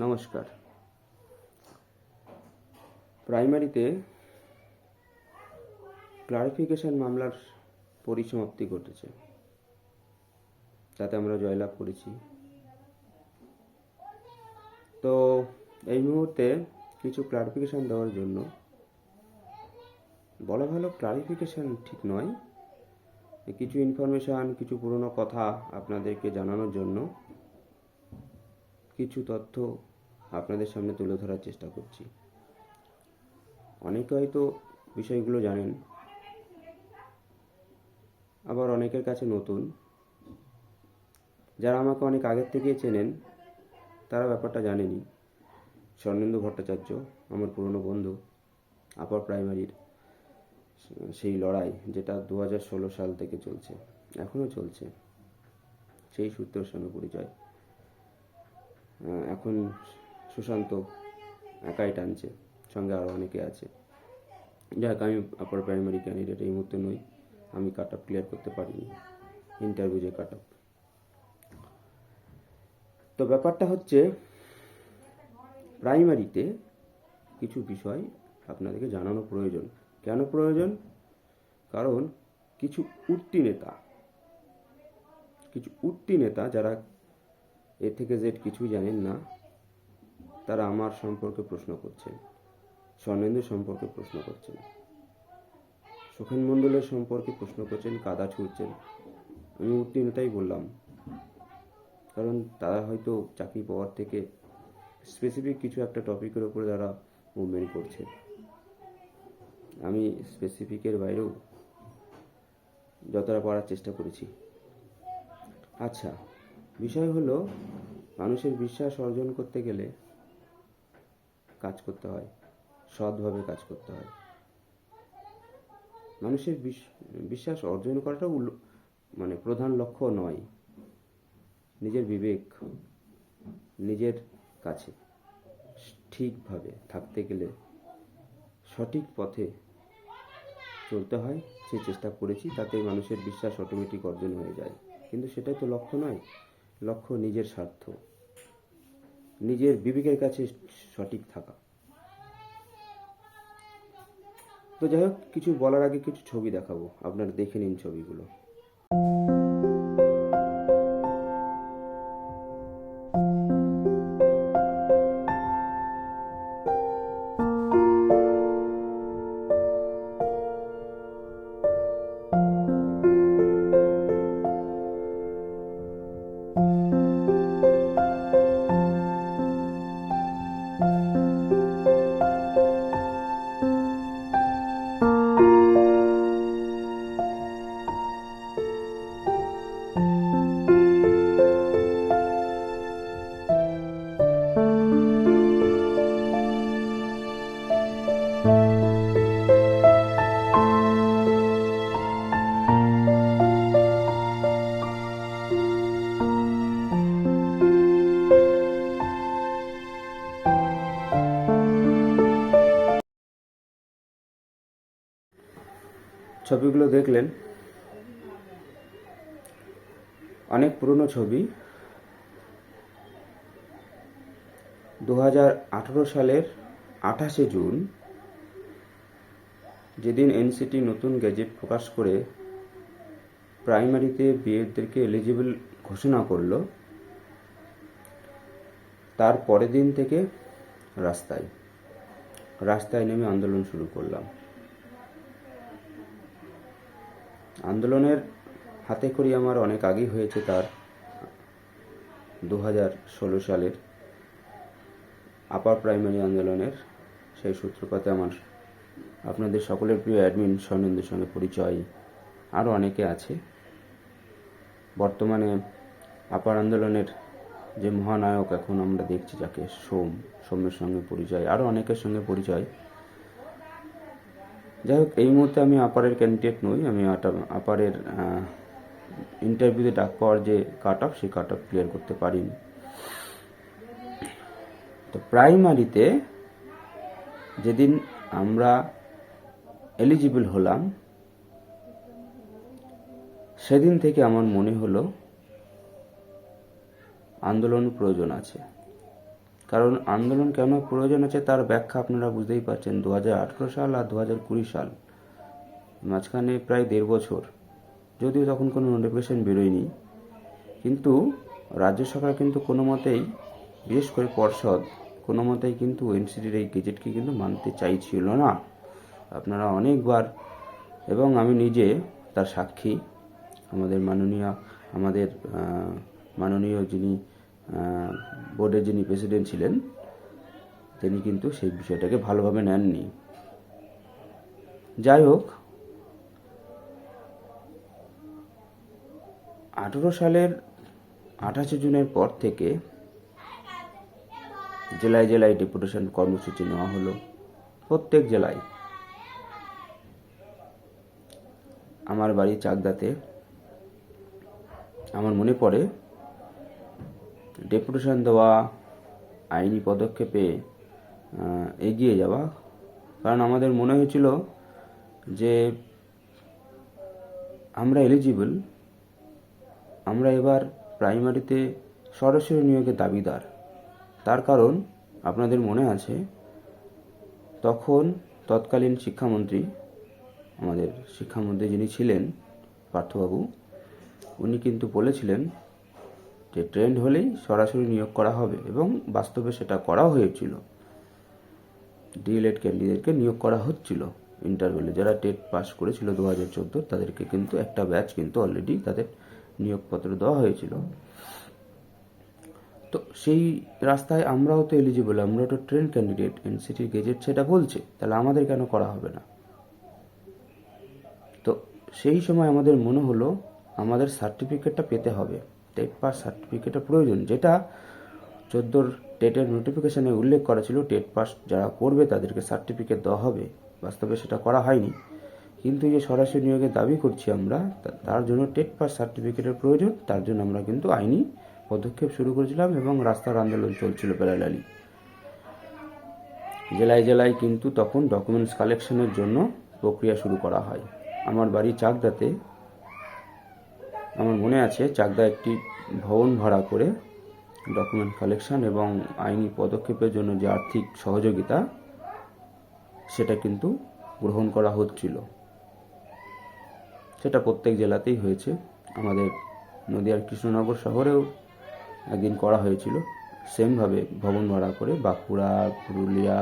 নমস্কার। প্রাইমারিতে ক্লারিফিকেশন মামলার পরিসমাপ্তি ঘটেছে, তাতে আমরা জয়লাভ করেছি। তো এই মুহূর্তে কিছু ক্লারিফিকেশন দেওয়ার জন্য, বলা ভালো ক্লারিফিকেশন ঠিক নয়, কিছু ইনফরমেশান, কিছু পুরনো কথা আপনাদেরকে জানানোর জন্য কিছু তথ্য আপনাদের সামনে তুলে ধরার চেষ্টা করছি। অনেকে হয়তো বিষয়গুলো জানেন, আবার অনেকের কাছে নতুন। যারা আমাকে অনেক আগের থেকেই চেনেন তারা ব্যাপারটা জানেনি। স্বর্ণেন্দু ভট্টাচার্য আমার পুরনো বন্ধু। আপার প্রাইমারির সেই লড়াই, যেটা 2016 সাল থেকে চলছে, এখনও চলছে, সেই সূত্রের সঙ্গে পরিচয়। এখন সুশান্ত একাই টানছে, সঙ্গে আরও অনেকে আছে। যাক, আমি আপার প্রাইমারি ক্যান্ডিডেট এই মুহূর্তে নই, আমি কাট অফ ক্লিয়ার করতে পারিনি, ইন্টারভিউ যে কাট অফ। তো ব্যাপারটা হচ্ছে, প্রাইমারিতে কিছু বিষয় আপনাদেরকে জানানো প্রয়োজন। কেন প্রয়োজন? কারণ কিছু উঠতি নেতা যারা এ থেকে জেড কিছুই জানেন না, তারা আমার সম্পর্কে প্রশ্ন করছেন, স্বর্ণেন্দু সম্পর্কে প্রশ্ন করছেন, সুখেন মণ্ডলের সম্পর্কে প্রশ্ন করছেন, কাদা ছুঁড়ছেন। আমি উঠতি নেতাই বললাম, কারণ তারা হয়তো চাকরি পাওয়ার থেকে স্পেসিফিক কিছু একটা টপিকের উপরে তারা মুভমেন্ট করছে। আমি স্পেসিফিকের বাইরেও যতটা পারার চেষ্টা করেছি। আচ্ছা, বিষয় হলো, মানুষের বিশ্বাস অর্জন করতে গেলে কাজ করতে হয়, সৎভাবে কাজ করতে হয়। মানুষের বিশ্বাস অর্জন করাটাও প্রধান লক্ষ্য নয়। নিজের বিবেক, নিজের কাছে ঠিকভাবে থাকতে গেলে সঠিক পথে চলতে হয়। সেই চেষ্টা করেছি, তাতে মানুষের বিশ্বাস অটোমেটিক অর্জন হয়ে যায়। কিন্তু সেটাই তো লক্ষ্য নয়। লক্ষ্য নিজের স্বার্থ, নিজের বিবেকের কাছে সঠিক থাকা। তো যাই হোক, কিছু বলার আগে কিছু ছবি দেখাবো, আপনারা দেখে নিন ছবিগুলো। ছবিগুলো দেখলেন, অনেক পুরনো ছবি। 2018 সালের 28শে জুন, যেদিন এনসিটি নতুন গ্যাজেট প্রকাশ করে প্রাইমারিতে বিএডদেরকে এলিজিবল ঘোষণা করলো, তার পরের দিন থেকে রাস্তায় নেমে আন্দোলন শুরু করলাম। আন্দোলনের হাতে খড়ি আমার অনেক আগেই হয়েছে, তার 2016 সালের আপার প্রাইমারি আন্দোলনের সেই সূত্রপাতে আমার আপনাদের সকলের প্রিয় অ্যাডমিন স্বর্ণেন্দুর সঙ্গে পরিচয়। আরও অনেকে আছে। বর্তমানে আপার আন্দোলনের যে মহানায়ক এখন আমরা দেখছি, যাকে সৌম্যের সঙ্গে পরিচয়, আরও অনেকের সঙ্গে পরিচয়। যাই হোক, এই মুহূর্তে আমি আপারের ক্যান্ডিডেট নই। আমি আপারের ইন্টারভিউতে ডাক পাওয়ার যে কাট অফ, সেই কাট অফ ক্লিয়ার করতে পারিনি। তো প্রাইমারিতে যেদিন আমরা এলিজিবল হলাম, সেদিন থেকে আমার মনে হলো আন্দোলন প্রয়োজন আছে। কারণ আন্দোলন কেন প্রয়োজন আছে তার ব্যাখ্যা আপনারা বুঝতেই পারছেন। 2018 সাল আর 2020 সাল, মাঝখানে প্রায় 1.5 বছর, যদিও তখন কোনো নোটিফিকেশন বেরোয়নি, কিন্তু রাজ্য সরকার কিন্তু কোনো মতেই, বিশেষ করে পর্ষদ, কোনো মতেই কিন্তু এনসিটির এই গেজেটকে কিন্তু মানতে চাইছিল না। আপনারা অনেকবার, এবং আমি নিজে তার সাক্ষী, আমাদের মাননীয় যিনি বোর্ডের যিনি প্রেসিডেন্ট ছিলেন, তিনি কিন্তু সেই বিষয়টাকে ভালোভাবে নেননি। যাই হোক, 18 সালের 28 জুনের পর থেকে জেলায় জেলায় ডেপুটেশন কর্মসূচি নেওয়া হলো, প্রত্যেক জেলায়। আমার বাড়ি চাকদাতে, আমার মনে পড়ে ডেপুটেশন দেওয়া, আইনি পদক্ষেপে এগিয়ে যাওয়া, কারণ আমাদের মনে হয়েছিল যে আমরা এলিজিবল, আমরা এবার প্রাইমারিতে সরাসরি নিয়োগের দাবিদার। তার কারণ আপনাদের মনে আছে, তখন তৎকালীন শিক্ষামন্ত্রী, আমাদের শিক্ষামন্ত্রী যিনি ছিলেন পার্থবাবু, উনি কিন্তু বলেছিলেন যে ট্রেন্ড হলেই সরাসরি নিয়োগ করা হবে, এবং বাস্তবে সেটা করাও হয়েছিল। ডিএলএড ক্যান্ডিডেটকে নিয়োগ করা হচ্ছিল ইন্টারভেলে, যারা টেট পাস করেছিল 2014, তাদেরকে কিন্তু একটা ব্যাচ কিন্তু অলরেডি তাদের নিয়োগপত্র দেওয়া হয়েছিল। তো সেই রাস্তায় আমরাও তো এলিজিবল, আমরা তো ট্রেন ক্যান্ডিডেট, এনসিটির গেজেট সেটা বলছে, তাহলে আমাদের কেন করা হবে না? তো সেই সময় আমাদের মনে হলো আমাদের সার্টিফিকেটটা পেতে হবে, টেট পাস সার্টিফিকেটের প্রয়োজন, যেটা 14 টেটের নোটিফিকেশনে উল্লেখ করা ছিল, টেট পাস যারা করবে তাদেরকে সার্টিফিকেট দেওয়া হবে। বাস্তবে সেটা করা হয়নি, কিন্তু যে সরাসরি নিয়োগের দাবি করছি আমরা, তার জন্য টেট পাস সার্টিফিকেটের প্রয়োজন। তার জন্য আমরা কিন্তু আইনি পদক্ষেপ শুরু করেছিলাম, এবং রাস্তার আন্দোলন চলছিল প্যারালালি। জেলায় জেলায় কিন্তু তখন ডকুমেন্টস কালেকশনের জন্য প্রক্রিয়া শুরু করা হয়। আমার বাড়ি চাকদাতে, আমার মনে আছে চাকদা একটি ভবন ভাড়া করে ডকুমেন্ট কালেকশন এবং আইনি পদক্ষেপের জন্য যে আর্থিক সহযোগিতা, সেটা কিন্তু গ্রহণ করা হচ্ছিল। সেটা প্রত্যেক জেলাতেই হয়েছে। আমাদের নদিয়ার কৃষ্ণনগর শহরেও একদিন করা হয়েছিল সেমভাবে, ভবন ভাড়া করে। বাঁকুড়া, পুরুলিয়া,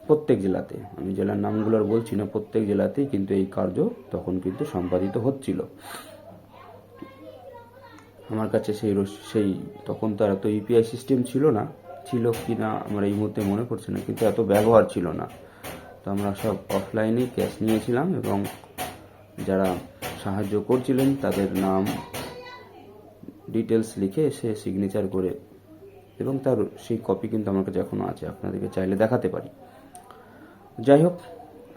প্রত্যেক জেলাতে, আমি জেলার নামগুলোর বলছি না, প্রত্যেক জেলাতেই কিন্তু এই কার্য তখন কিন্তু সম্পাদিত হচ্ছিল। আমার কাছে সেই তখন তো এত ইউপিআই সিস্টেম ছিল না, ছিল কি না আমার এই মুহূর্তে মনে পড়ছে না, কিন্তু এত ব্যবহার ছিল না। তো আমরা সব অফলাইনেই ক্যাশ নিয়েছিলাম, এবং যারা সাহায্য করছিলেন তাদের নাম ডিটেলস লিখে এসে সিগনেচার করে, এবং তার সেই কপি কিন্তু আমার কাছে এখনও আছে, আপনাদেরকে চাইলে দেখাতে পারি। যাই হোক,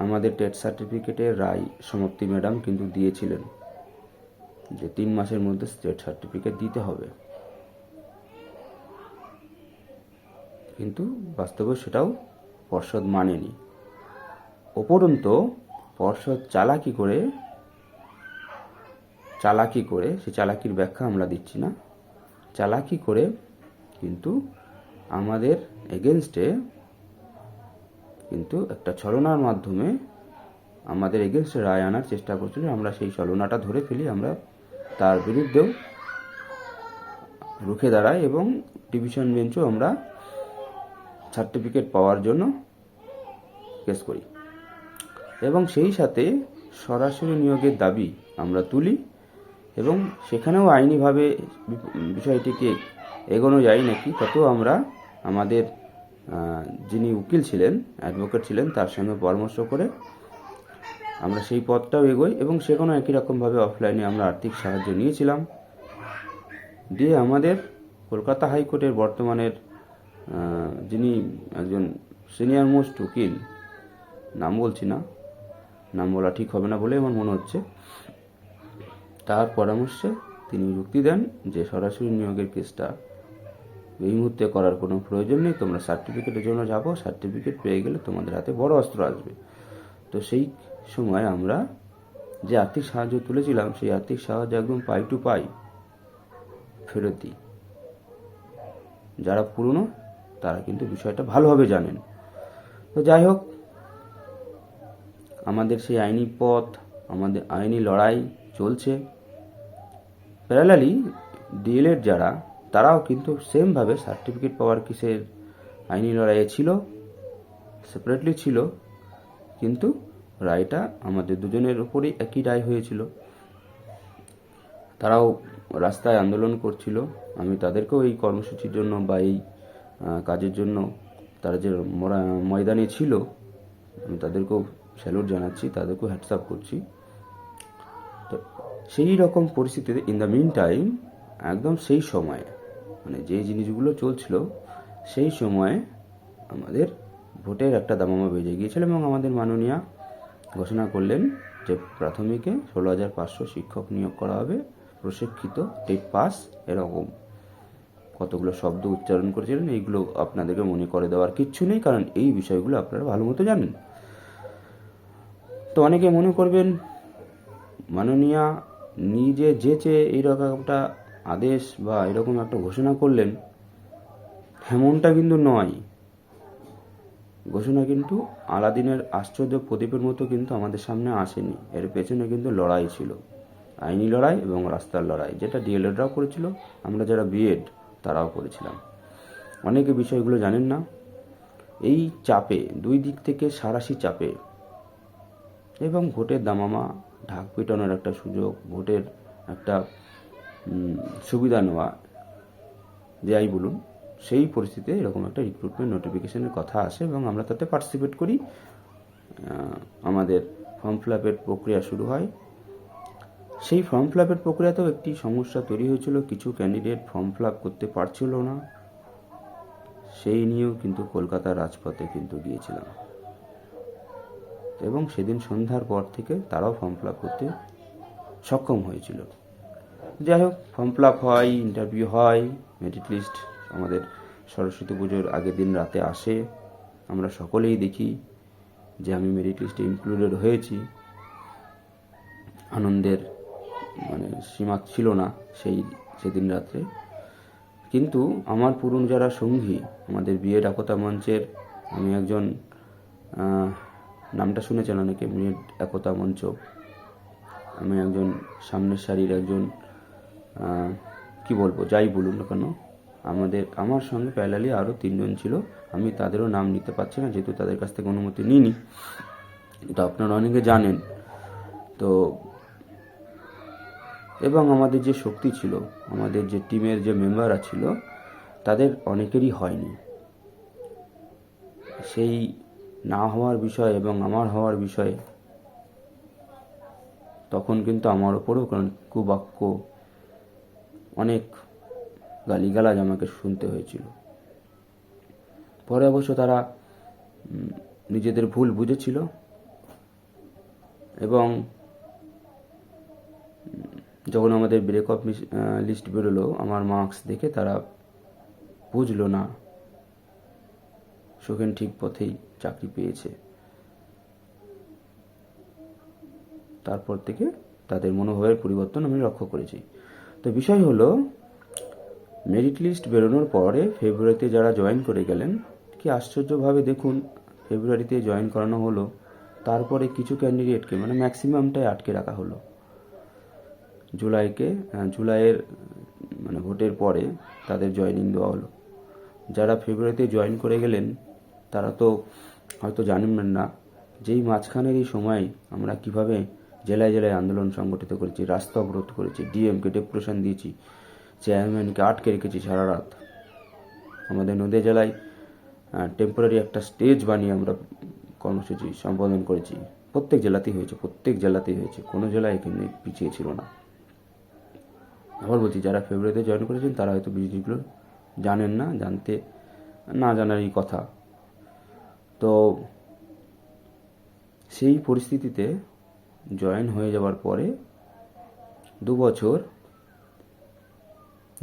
আমাদের টেট সার্টিফিকেটের রায় সমাপ্তি ম্যাডাম কিন্তু দিয়েছিলেন যে 3 মাসের মধ্যে টেট সার্টিফিকেট দিতে হবে, কিন্তু বাস্তবে সেটাও পর্ষদ মানেনি। উপরন্তু পর্ষদ চালাকি করে, সে চালাকির ব্যাখ্যা আমরা দিচ্ছি না, চালাকি করে কিন্তু আমাদের এগেনস্টে কিন্তু একটা ছলনার মাধ্যমে আমাদের এগেনস্টে রায় আনার চেষ্টা করছিল। আমরা সেই ছলনাটা ধরে ফেলি, আমরা তার বিরুদ্ধেও রুখে দাঁড়াই, এবং ডিভিশন বেঞ্চও আমরা সার্টিফিকেট পাওয়ার জন্য কেস করি, এবং সেই সাথে সরাসরি নিয়োগের দাবি আমরা তুলি, এবং সেখানেও আইনিভাবে বিষয়টিকে এগোনো যায় নাকি, ততেও আমরা আমাদের যিনি উকিল ছিলেন, অ্যাডভোকেট ছিলেন, তার সঙ্গে পরামর্শ করে আমরা সেই পথটাও এগোই, এবং সেখানেও একই রকমভাবে অফলাইনে আমরা আর্থিক সাহায্য নিয়েছিলাম। দিয়ে আমাদের কলকাতা হাইকোর্টের বর্তমানের যিনি একজন সিনিয়র মোস্ট উকিল, নাম বলছি না, নাম বলা ঠিক হবে না বলে আমার মনে হচ্ছে, তার পরামর্শে তিনি যুক্তি দেন যে সরাসরি নিয়োগের কেসটা এই মুহূর্তে করার কোনো প্রয়োজন নেই, তোমরা সার্টিফিকেটের জন্য যাবো, সার্টিফিকেট পেয়ে গেলে তোমাদের হাতে বড় অস্ত্র আসবে। তো সেই সময় আমরা যে আর্থিক সাহায্য তুলেছিলাম, সেই আর্থিক সাহায্য একদম পাই টু পাই ফেরত দিই। যারা পুরনো তারা কিন্তু বিষয়টা ভালোভাবে জানেন। তো যাই হোক, আমাদের সেই আইনি পথ, আমাদের আইনি লড়াই চলছে। প্যারালালি ডিএলএড যারা, তারাও কিন্তু সেমভাবে সার্টিফিকেট পাওয়ার কেসের আইনি লড়াইয়ে ছিল, সেপারেটলি ছিল, কিন্তু রায়টা আমাদের দুজনের উপরেই একই রায় হয়েছিল। তারাও রাস্তায় আন্দোলন করছিল। আমি তাদেরকেও এই কর্মসূচির জন্য বা এই কাজের জন্য তারা যে ময়দানে ছিল, আমি তাদেরকেও স্যালুট জানাচ্ছি, তাদেরকেও হ্যাটসঅ্যাপ করছি। তো সেই রকম পরিস্থিতিতে ইন দ্য মিন টাইম, একদম সেই সময়ে, মানে যে জিনিসগুলো চলছিল সেই সময়ে আমাদের ভোটের একটা দামামা বেজে গিয়েছিল এবং আমাদের মাননীয়া ঘোষণা করলেন যে প্রাথমিকে 16,500 শিক্ষক নিয়োগ করা হবে, প্রশিক্ষিত, টেট পাস, এরকম কতগুলো শব্দ উচ্চারণ করেছিলেন। এইগুলো আপনাদেরকে মনে করে দেওয়ার কিচ্ছু নেই, কারণ এই বিষয়গুলো আপনারা ভালো মতো জানেন। তো অনেকে মনে করবেন মাননীয়া নিজে যেচে এইরকম একটা আদেশ বা এরকম একটা ঘোষণা করলেন, এমনটা কিন্তু নয়। ঘোষণা কিন্তু আলাদিনের আশ্চর্য প্রদীপের মতো কিন্তু আমাদের সামনে আসেনি। এর পেছনে কিন্তু লড়াই ছিল, আইনি লড়াই এবং রাস্তার লড়াই, যেটা ডিএলএডরাও করেছিল, আমরা যারা বিএড তারাও করেছিলাম। অনেকে বিষয়গুলো জানেন না। এই চাপে, দুই দিক থেকে সাঁড়াশি চাপে এবং ভোটের দামামা, ঢাক পিটানোর একটা সুযোগ, ভোটের একটা সুবিধা নেওয়া, যাই বলুন, সেই পরিস্থিতিতে এরকম একটা রিক্রুটমেন্ট নোটিফিকেশনের কথা আসে এবং আমরা তাতে পার্টিসিপেট করি। আমাদের ফর্ম ফিল আপের প্রক্রিয়া শুরু হয়। সেই ফর্ম ফিল আপের প্রক্রিয়াতেও একটি সমস্যা তৈরি হয়েছিল, কিছু ক্যান্ডিডেট ফর্ম ফিল আপ করতে পারছিল না। সেই নিয়েও কিন্তু কলকাতার রাজপথে কিন্তু গিয়েছিলাম এবং সেদিন সন্ধ্যার পর থেকে তারাও ফর্ম ফিল আপ করতে সক্ষম হয়েছিল। যাই হোক, ফর্ম ফিল আপ হয়, ইন্টারভিউ হয়, মেরিট লিস্ট আমাদের সরস্বতী পুজোর আগের দিন রাতে আসে। আমরা সকলেই দেখি যে আমি মেরিট লিস্টে ইনক্লুডেড হয়েছি। আনন্দের মানে সীমা ছিল না সেদিন রাত্রে। কিন্তু আমার পুরনো যারা সঙ্গী, আমাদের বিএড একতা মঞ্চের, আমি একজন, নামটা শুনেছেন অনেকে, বিএড একতা মঞ্চ, আমি একজন সামনের সারির একজন, কি বলবো, যাই বলুন না কেন, আমার সঙ্গে প্যারালালি আরও 3 জন ছিল। আমি তাদেরও নাম নিতে পারছি না, যেহেতু তাদের কাছ থেকে অনুমতি নিইনি। তো আপনারা অনেকে জানেন। তো এবং আমাদের যে শক্তি ছিল, আমাদের যে টিমের যে মেম্বাররা ছিল, তাদের অনেকেরই হয়নি। সেই না হওয়ার বিষয় এবং আমার হওয়ার বিষয়ে তখন কিন্তু আমার ওপরেও কুবাক্য, অনেক গালিগালাজ আমাকে শুনতে হয়েছিল। পরে অবশ্য তারা নিজেদের ভুল বুঝেছিল এবং যখন আমাদের ব্রেক অফ লিস্ট বেরোলো, আমার মার্কস দেখে তারা বুঝলো না সুখেন ঠিক পথেই চাকরি পেয়েছে। তারপর থেকে তাদের মনোভাবের পরিবর্তন আমি লক্ষ্য করেছি। তো বিষয় হলো, মেরিট লিস্ট বেরোনোর পরে ফেব্রুয়ারিতে যারা জয়েন করে গেলেন, কি আশ্চর্যভাবে দেখুন, ফেব্রুয়ারিতে জয়েন করানো হলো, তারপরে কিছু ক্যান্ডিডেটকে, মানে ম্যাক্সিমামটাই আটকে রাখা হলো। জুলাইয়ের মানে ভোটের পরে তাদের জয়েনিং দেওয়া হলো। যারা ফেব্রুয়ারিতে জয়েন করে গেলেন তারা তো হয়তো জানেন না, যেই মাঝখানের এই সময় আমরা কিভাবে জেলায় জেলায় আন্দোলন সংগঠিত করেছি, রাস্তা অবরোধ করেছি, ডিএমকে ডেপুটেশন দিয়েছি, চেয়ারম্যানকে আটকে রেখেছি সারা রাত। আমাদের নদীয়া জেলায় টেম্পোরারি একটা স্টেজ বানিয়ে আমরা কর্মসূচি সম্পাদন করেছি। প্রত্যেক জেলাতেই হয়েছে, কোনো জেলায় এখানে পিছিয়ে ছিল না। আবার বলছি, যারা ফেব্রুয়ারিতে জয়েন করেছেন তারা হয়তো জিনিসগুলো জানেন না, না জানারই কথা। তো সেই পরিস্থিতিতে জয়েন হয়ে যাওয়ার পরে 2 বছর,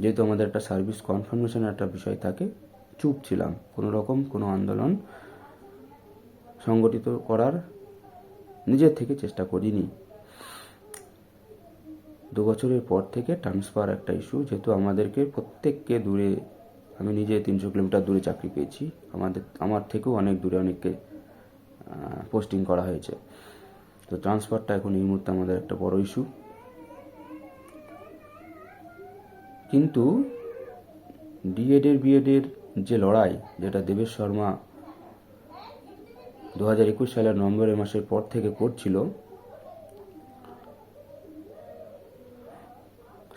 যেহেতু আমাদের একটা সার্ভিস কনফার্মেশনের একটা বিষয় থাকে, চুপ ছিলাম, কোনো আন্দোলন সংগঠিত করার নিজের থেকে চেষ্টা করিনি। 2 বছরের পর থেকে ট্রান্সফার একটা ইস্যু, যেহেতু আমাদেরকে প্রত্যেককে দূরে আমি নিজে 300 কিলোমিটার দূরে চাকরি পেয়েছি, আমার থেকেও অনেক দূরে অনেককে পোস্টিং করা হয়েছে। তো ট্রান্সফারটা এখন এই মুহূর্তে আমাদের একটা বড় ইস্যু। কিন্তু ডিএডের বিএডের যে লড়াই, যেটা দেবেশ শর্মা 2021 সালের নভেম্বর মাসের পর থেকে করছিল,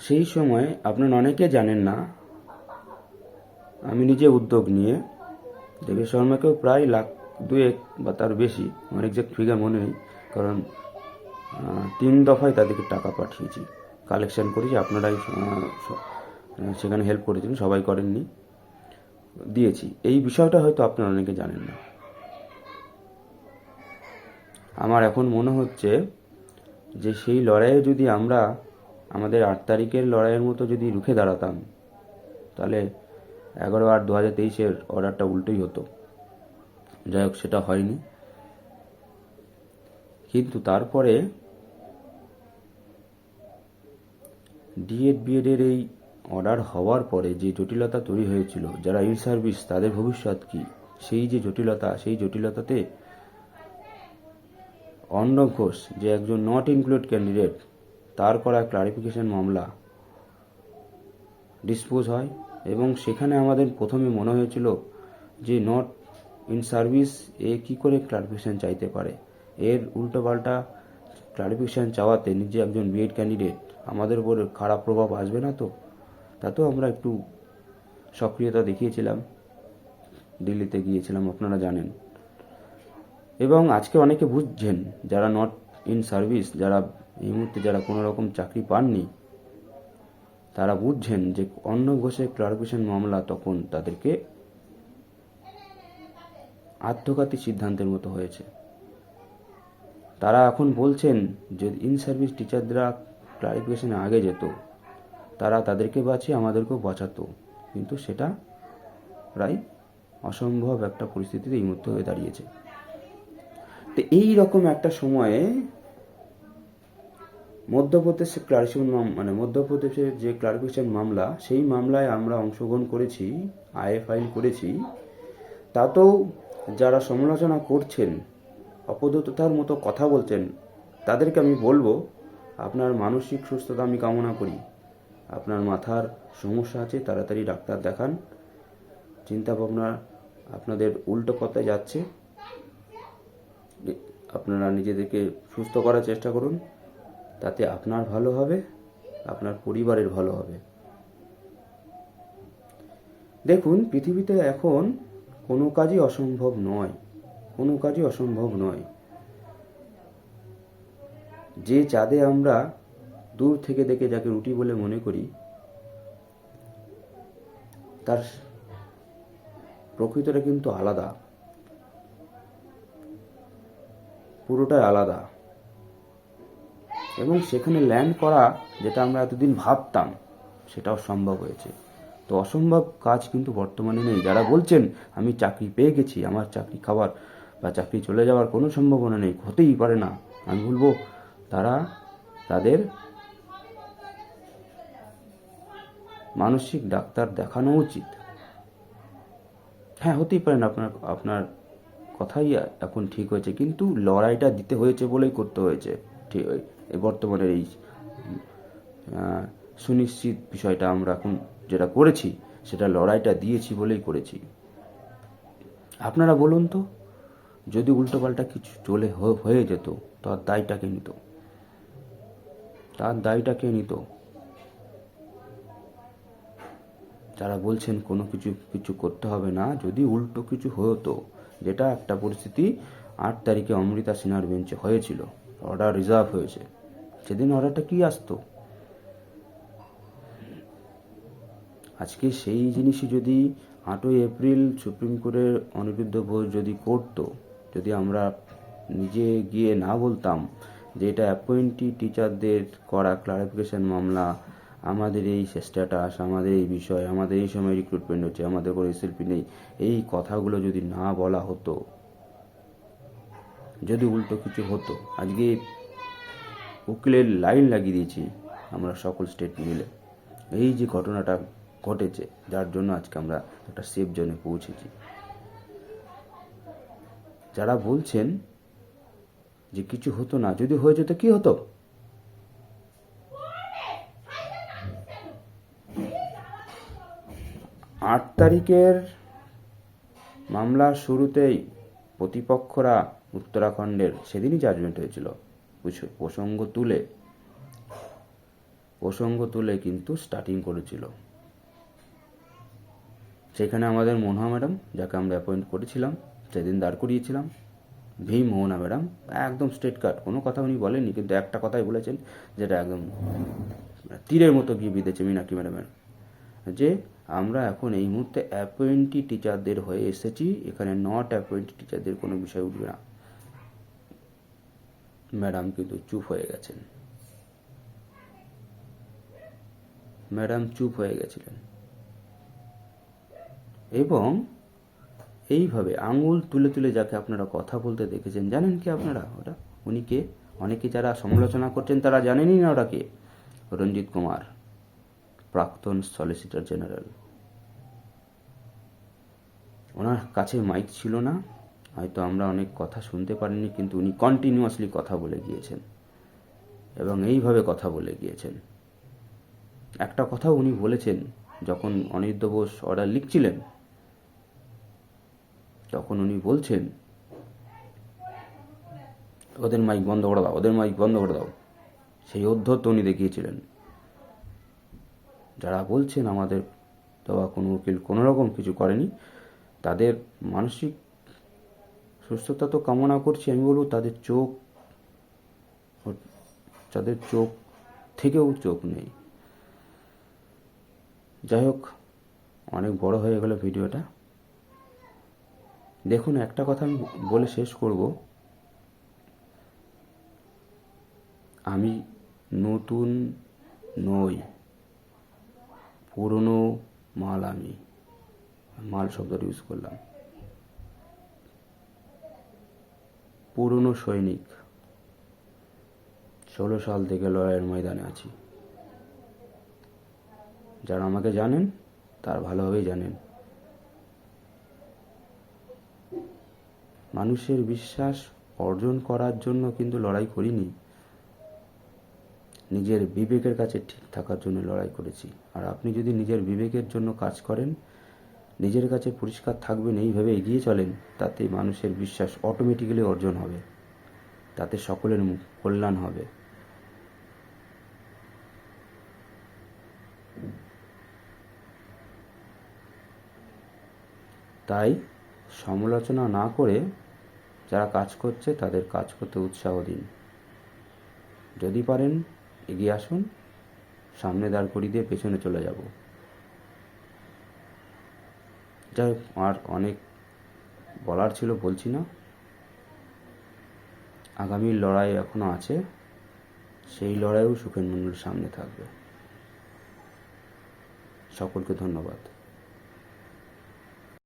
সেই সময় আপনারা অনেকে জানেন না, আমি নিজে উদ্যোগ নিয়ে দেবেশ শর্মাকেও প্রায় 1,2 বা তার বেশি, আমার এক্সাক্ট ফিগার মনে নেই, কারণ 3 দফায় তাদেরকে টাকা পাঠিয়েছি, কালেকশন করেছি, আপনারাই সেখানে হেল্প করেছেন, সবাই করেননি, দিয়েছি। এই বিষয়টা হয়তো আপনারা অনেকে জানেন না। আমার এখন মনে হচ্ছে যে সেই লড়াইয়ে যদি আমরা আমাদের 8 তারিখের লড়াইয়ের মতো যদি রুখে দাঁড়াতাম, তাহলে 11/8/2023 অর্ডারটা উল্টোই হতো। যাই হোক, সেটা হয়নি। কিন্তু তারপরে ডিএড বিএডের এই অর্ডার হওয়ার পরে যে জটিলতা তৈরি হয়েছিল, যারা ইন সার্ভিস তাদের ভবিষ্যৎ কি, সেই যে জটিলতা, সেই জটিলতাতে অর্ণব ঘোষ, যে একজন নট ইনক্লুড ক্যান্ডিডেট, তার করা ক্লারিফিকেশন মামলা ডিসপোজ হয়। এবং সেখানে আমাদের প্রথমে মনে হয়েছিল যে নট ইন সার্ভিস কী করে ক্লারিফিকেশান চাইতে পারে, এর উল্টোপাল্টা ক্লারিফিকেশান চাওয়াতে নিজে একজন বিএড ক্যান্ডিডেট, আমাদের উপর খারাপ প্রভাব আসবে না তো? তাতেও আমরা একটু সক্রিয়তা দেখিয়েছিলাম, দিল্লিতে গিয়েছিলাম, আপনারা জানেন। এবং আজকে অনেকে বুঝছেন, যারা নট ইন সার্ভিস, যারা এই মুহূর্তে যারা কোনো রকম চাকরি পাননি, তারা বুঝছেন যে অর্ণব ঘোষের ক্লারিফিকেশন মামলা তখন তাদেরকে আত্মঘাতী সিদ্ধান্তের মতো হয়েছে। তারা এখন বলছেন যে ইন সার্ভিস টিচাররা ক্লারিফিকেশনে আগে যেত, তারা তাদেরকে বাঁচিয়ে আমাদেরকেও বাঁচাতো, কিন্তু সেটা প্রায় অসম্ভব একটা পরিস্থিতিতে এই মুহূর্তে হয়ে দাঁড়িয়েছে। তো এই রকম একটা সময়ে মধ্যপ্রদেশের মধ্যপ্রদেশের যে ক্লারিফিকেশন মামলা, সেই মামলায় আমরা অংশগ্রহণ করেছি, আইএ ফাইল করেছি। তাতেও যারা সমালোচনা করছেন, অপদত্ততার মতো কথা বলছেন, তাদেরকে আমি বলবো, আপনার মানসিক সুস্থতা আমি কামনা করি। আপনার মাথার সমস্যা আছে, তাড়াতাড়ি ডাক্তার দেখান। চিন্তাভাবনা আপনাদের উল্টো পথে যাচ্ছে, আপনারা নিজেদেরকে সুস্থ করার চেষ্টা করুন। তাতে আপনার ভালো হবে, আপনার পরিবারের ভালো হবে। দেখুন, পৃথিবীতে এখন কোনো কাজই অসম্ভব নয়, কোনো কাজই অসম্ভব নয়। যে চাঁদে আমরা দূর থেকে দেখে যাকে রুটি বলে মনে করি, তার প্রকৃতটা কিন্তু আলাদা, পুরোটাই আলাদা। এবং সেখানে ল্যান্ড করা, যেটা আমরা এতদিন ভাবতাম, সেটাও সম্ভব হয়েছে। তো অসম্ভব কাজ কিন্তু বর্তমানে নেই। যারা বলছেন আমি চাকরি পেয়ে গেছি, আমার চাকরি খাওয়ার বা চাকরি চলে যাওয়ার কোনো সম্ভাবনা নেই, হতেই পারে না, আমি বলবো তারা তাদের মানসিক ডাক্তার দেখানো উচিত। হ্যাঁ, হতেই পারে না, আপনার কথাই এখন ঠিক হয়েছে, কিন্তু লড়াইটা দিতে হয়েছে বলেই করতে হয়েছে। ঠিক, বর্তমানের এই সুনিশ্চিত বিষয়টা আমরা এখন যেটা করেছি, সেটা লড়াইটা দিয়েছি বলেই করেছি। আপনারা বলুন তো, যদি উল্টোপাল্টা কিছু হয়ে যেত, তার দায়টা কে নিত? তার দায়টা কে নিত? যারা বলছেন কোনো কিছু করতে হবে না, যদি উল্টো কিছু হতো, যেটা একটা পরিস্থিতি 8 তারিখে অমৃতা সিনহার বেঞ্চে হয়েছিল, অর্ডার রিজার্ভ হয়েছে, সেদিন অর্ডারটা কি আসতো? আজকে সেই জিনিসই যদি 8ই এপ্রিল সুপ্রিম কোর্টের অনিরুদ্ধ ঘোষ যদি করতো, যদি আমরা নিজে গিয়ে না বলতাম যে এটা অ্যাপয়েন্টি টিচারদের করা ক্লারিফিকেশন মামলা, আমাদের এই স্ট্যাটাস, আমাদের এই বিষয়, আমাদের এই সময় রিক্রুটমেন্ট হচ্ছে, আমাদের কোনো এসএলপি নেই, এই কথাগুলো যদি না বলা হতো, যদি উল্টো কিছু হতো, আজকে উকিলের লাইন লাগিয়ে দিয়েছি আমরা সকল স্টেট মিলে। এই যে ঘটনাটা ঘটেছে, যার জন্য আজকে আমরা একটা সেফ জোনে পৌঁছেছি। যারা বলছেন যে কিছু হতো না, যদি হয়ে যেত কি হতো? 8 তারিখের মামলার শুরুতেই প্রতিপক্ষরা উত্তরাখণ্ডের সেদিনই জাজমেন্ট হয়েছিল, প্রসঙ্গ তুলে কিন্তু স্টার্টিং করেছিল। সেখানে আমাদের মোহনা ম্যাডাম, যাকে আমরা অ্যাপয়েন্ট করেছিলাম, সেদিন দাঁড় করিয়েছিলাম, ভীম মোহনা ম্যাডাম, একদম স্ট্রেট কাট, কোনো কথা উনি বলেননি, কিন্তু একটা কথাই বলেছেন যেটা একদম তীরের মতো গিয়ে বিঁধেছে মীনাক্ষী ম্যাডামের, যে আমরা এখন এই মুহূর্তে অ্যাপয়েন্টি টিচারদের হয়ে এসেছি, এখানে নট অ্যাপয়েন্টি টিচারদের কোনো বিষয় উঠবে না। ম্যাডাম কিন্তু চুপ হয়ে গেছেন, ম্যাডাম চুপ হয়ে গেছিলেন। এবং এইভাবে আঙুল তুলে তুলে যাকে আপনারা কথা বলতে দেখেছেন, জানেন কি আপনারা ওটা উনি কে? অনেকে যারা সমালোচনা করছেন তারা জানেনই না ওটা কে। রঞ্জিত কুমার, প্রাক্তন সলিসিটর জেনারেল। ওনার কাছে মাইক ছিল না, হয়তো আমরা অনেক কথা শুনতে পারিনি, কিন্তু উনি কন্টিনিউয়াসলি কথা বলে গিয়েছেন এবং এইভাবে কথা বলে গিয়েছেন। একটা কথা উনি বলেছেন, যখন অনিরুদ্ধ বোস অর্ডার লিখছিলেন, তখন উনি বলছেন ওদের মাইক বন্ধ করে দাও, ওদের মাইক বন্ধ করে দাও। সেই অধ্যত্ত উনি দেখিয়েছিলেন। যারা বলছেন আমাদের দেওয়া কোনো উকিল কোনোরকম কিছু করেনি, তাদের মানসিক সুস্থতা তো কামনা করছি, আমি বলবো তাদের চোখ থেকেও চোখ নেই। যাই হোক, অনেক বড় হয়ে গেল ভিডিওটা। দেখুন, একটা কথা আমি বলে শেষ করব, আমি নতুন নই, পুরনো মাল। আমি মাল শব্দটা ইউজ করলাম। পুরনো সৈনিক, 16 সাল থেকে লড়াইয়ের ময়দানে আছি। যারা আমাকে জানেন তারা ভালোভাবেই জানেন, মানুষের বিশ্বাস অর্জন করার জন্য কিন্তু লড়াই করিনি, নিজের বিবেকের কাছে ঠিক থাকার জন্য লড়াই করেছি। আর আপনি যদি নিজের বিবেকের জন্য কাজ করেন, নিজের কাছে পরিষ্কার থাকবেন, এইভাবে এগিয়ে চলেন, তাতে মানুষের বিশ্বাস অটোমেটিক্যালি অর্জন হবে, তাতে সকলের কল্যাণ হবে। তাই সমালোচনা না করে যারা কাজ করছে তাদের কাজ করতে উৎসাহ দিন। যদি পারেন এগিয়ে আসুন, সামনে দাঁড় করিয়ে দিয়ে পেছনে চলে যাব। যাই হোক, আর অনেক বলার ছিল, বলছি না। আগামী লড়াই এখনো আছে, সেই লড়াইও সুখেন মণ্ডল সামনে থাকবে। সকলকে ধন্যবাদ।